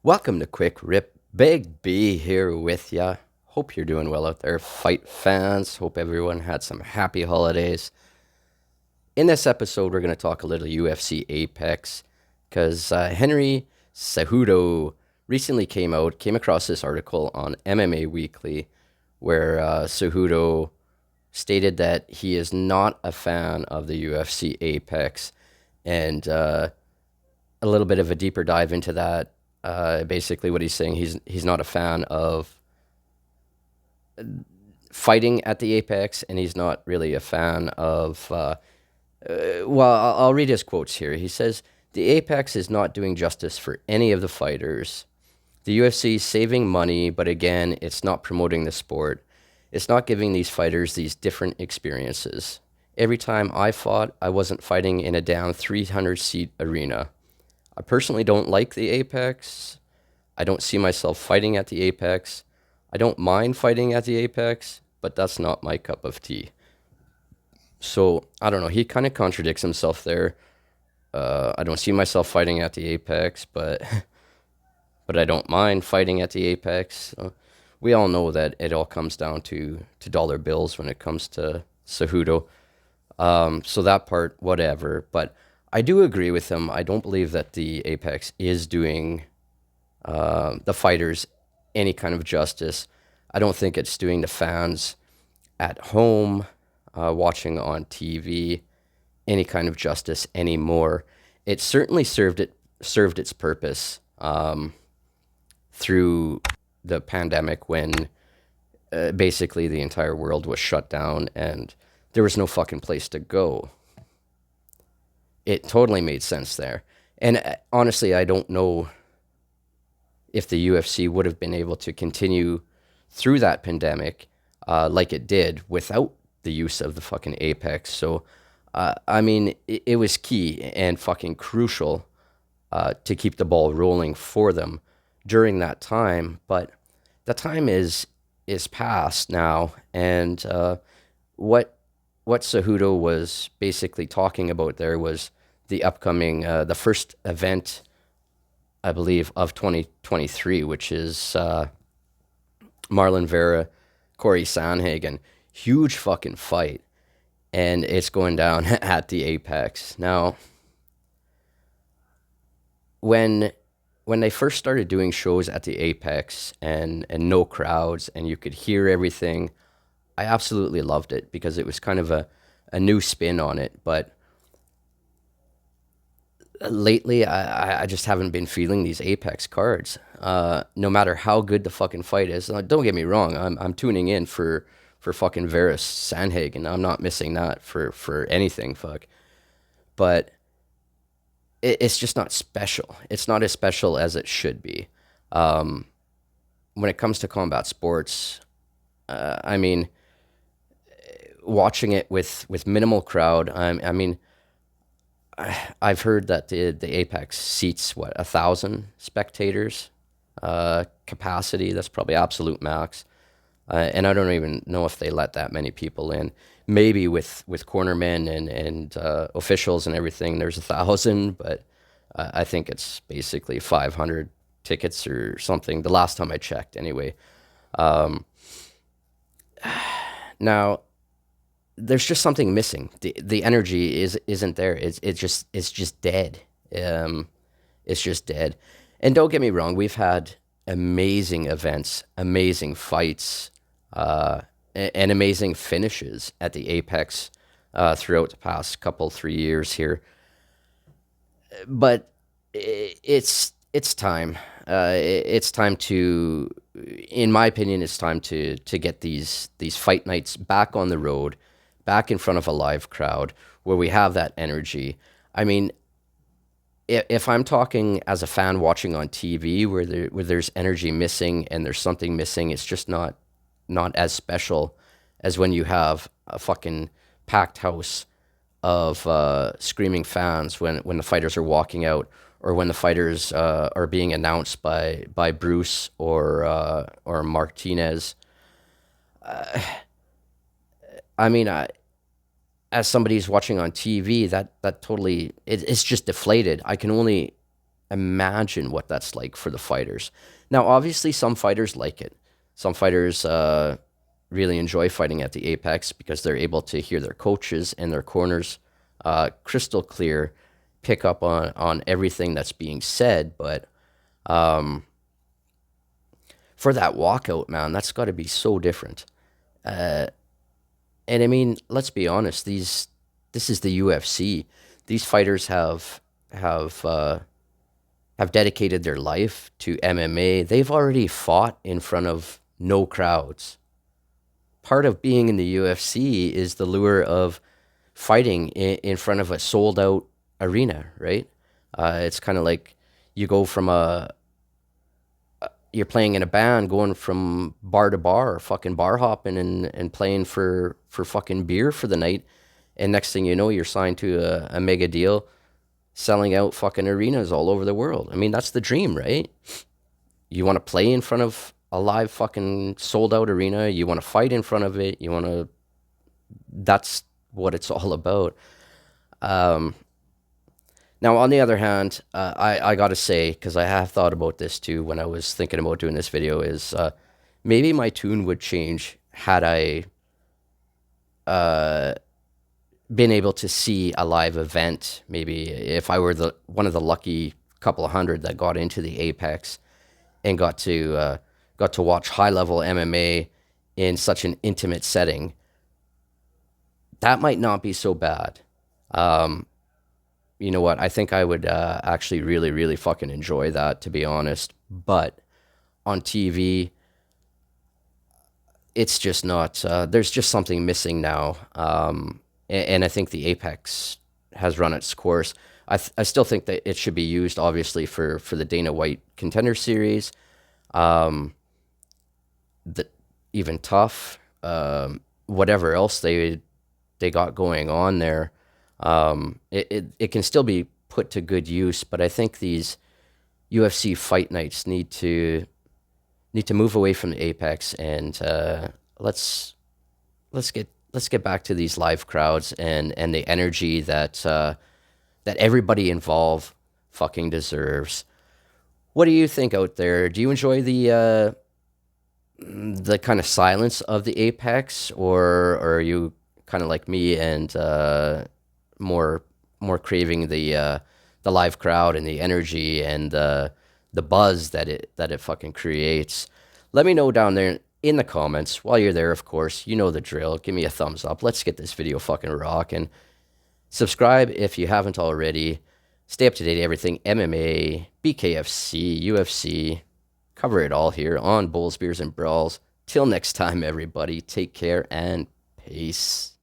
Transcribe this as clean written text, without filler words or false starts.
Welcome to Quick Rip. Big B here with ya. Hope you're doing well out there, fight fans. Hope everyone had some happy holidays. In this episode, we're going to talk a little UFC Apex because Henry Cejudo recently came across this article on MMA Weekly where Cejudo stated that he is not a fan of the UFC Apex, and a little bit of a deeper dive into that. Basically, what he's saying, he's not a fan of fighting at the Apex, and he's not really a fan of. Well, I'll read his quotes here. He says, "The Apex is not doing justice for any of the fighters. The UFC is saving money, but again, it's not promoting the sport. It's not giving these fighters these different experiences. Every time I fought, I wasn't fighting in a down 300-seat arena. I personally don't like the Apex. I don't see myself fighting at the Apex. I don't mind fighting at the Apex, but that's not my cup of tea." So, I don't know. He kind of contradicts himself there. I don't see myself fighting at the Apex, but but I don't mind fighting at the Apex. We all know that it all comes down to dollar bills when it comes to Cejudo. So that part, whatever. But I do agree with him. I don't believe that the Apex is doing the fighters any kind of justice. I don't think it's doing the fans at home watching on TV any kind of justice anymore. It certainly served its purpose through the pandemic when basically the entire world was shut down and there was no fucking place to go. It totally made sense there. And honestly, I don't know if the UFC would have been able to continue through that pandemic like it did without the use of the fucking Apex. So, I mean, it was key and fucking crucial to keep the ball rolling for them during that time. But the time is past now, and what Cejudo was basically talking about there was the upcoming, the first event, I believe, of 2023, which is Marlon Vera, Corey Sandhagen. Huge fucking fight. And it's going down at the Apex. Now, when they first started doing shows at the Apex and no crowds and you could hear everything, I absolutely loved it because it was kind of a new spin on it. But lately, I just haven't been feeling these Apex cards. No matter how good the fucking fight is, don't get me wrong, I'm tuning in for fucking Varys Sandhagen. I'm not missing that for anything, fuck. But it's just not special. It's not as special as it should be. When it comes to combat sports, I mean, watching it with minimal crowd, I mean, I've heard that the Apex seats, 1,000 spectators capacity. That's probably absolute max. And I don't even know if they let that many people in. Maybe with cornermen and officials and everything, there's 1,000, but I think it's basically 500 tickets or something. The last time I checked, anyway. Now, there's just something missing. The energy isn't there. It's just dead. It's just dead. And don't get me wrong, we've had amazing events, amazing fights, and amazing finishes at the Apex throughout the past 3 years here. But it's time. It's time to, in my opinion, it's time to get these fight nights back on the road, back in front of a live crowd where we have that energy. I mean, if I'm talking as a fan watching on TV where there's energy missing and there's something missing, it's just not as special as when you have a fucking packed house of screaming fans when the fighters are walking out or when the fighters are being announced by Bruce or Martinez. I mean, as somebody who's watching on TV, that totally it's just deflated. I can only imagine what that's like for the fighters. Now, obviously, some fighters like it. Some fighters really enjoy fighting at the Apex because they're able to hear their coaches and their corners crystal clear, pick up on everything that's being said. But for that walkout, man, that's got to be so different. And I mean, let's be honest. This is the UFC. These fighters have dedicated their life to MMA. They've already fought in front of no crowds. Part of being in the UFC is the lure of fighting in front of a sold out arena, right? It's kind of like you go from you're playing in a band, going from bar to bar, fucking bar hopping and playing for fucking beer for the night. And next thing you know, you're signed to a mega deal, selling out fucking arenas all over the world. I mean, that's the dream, right? You want to play in front of a live fucking sold out arena. You want to fight in front of it. That's what it's all about. Now, on the other hand, I got to say, because I have thought about this too when I was thinking about doing this video, is maybe my tune would change had I been able to see a live event. Maybe if I were one of the lucky couple of hundred that got into the Apex and got to watch high level MMA in such an intimate setting, that might not be so bad. You know what? I think I would actually really, really fucking enjoy that, to be honest. But on TV, it's just not. There's just something missing now, and I think the Apex has run its course. I still think that it should be used, obviously, for the Dana White Contender Series, the even tough, whatever else they got going on there. It can still be put to good use, but I think these UFC fight nights need to move away from the Apex and let's get back to these live crowds and the energy that everybody involved fucking deserves. What do you think out there? Do you enjoy the kind of silence of the Apex, or are you kind of like me and more craving the live crowd and the energy and the buzz that it fucking creates? Let me know down there in the comments. While you're there, of course, you know the drill. Give me a thumbs up. Let's get this video fucking rocking. Subscribe if you haven't already. Stay up to date, everything MMA, BKFC, UFC. Cover it all here on Bulls, Beers, and Brawls. Till next time, everybody, take care and peace.